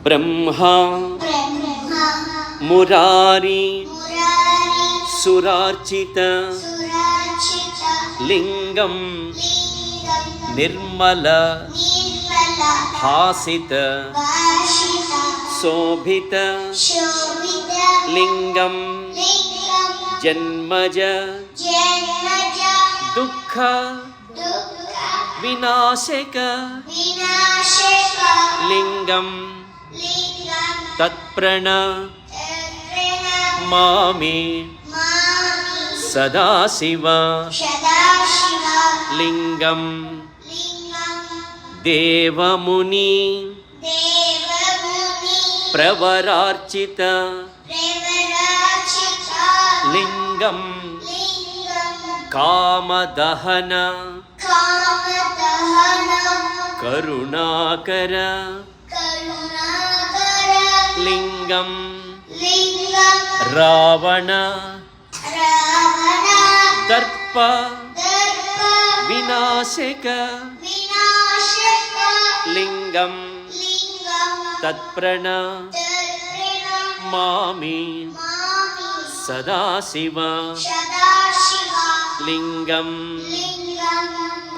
ब्रह्मा मुरारी सुरार्चित लिंगम निर्मल भासित शोभित लिंगम जन्मज दुःख विनाशक लिंगम तत्प्रणमामि सदाशिव लिंगम देवमुनि प्रवरार्चित लिंगम कामदहन करुणाकर लिंगम रावण दर्प विनाशक लिंगम तत्प्रणमामि सदाशिव लिंगम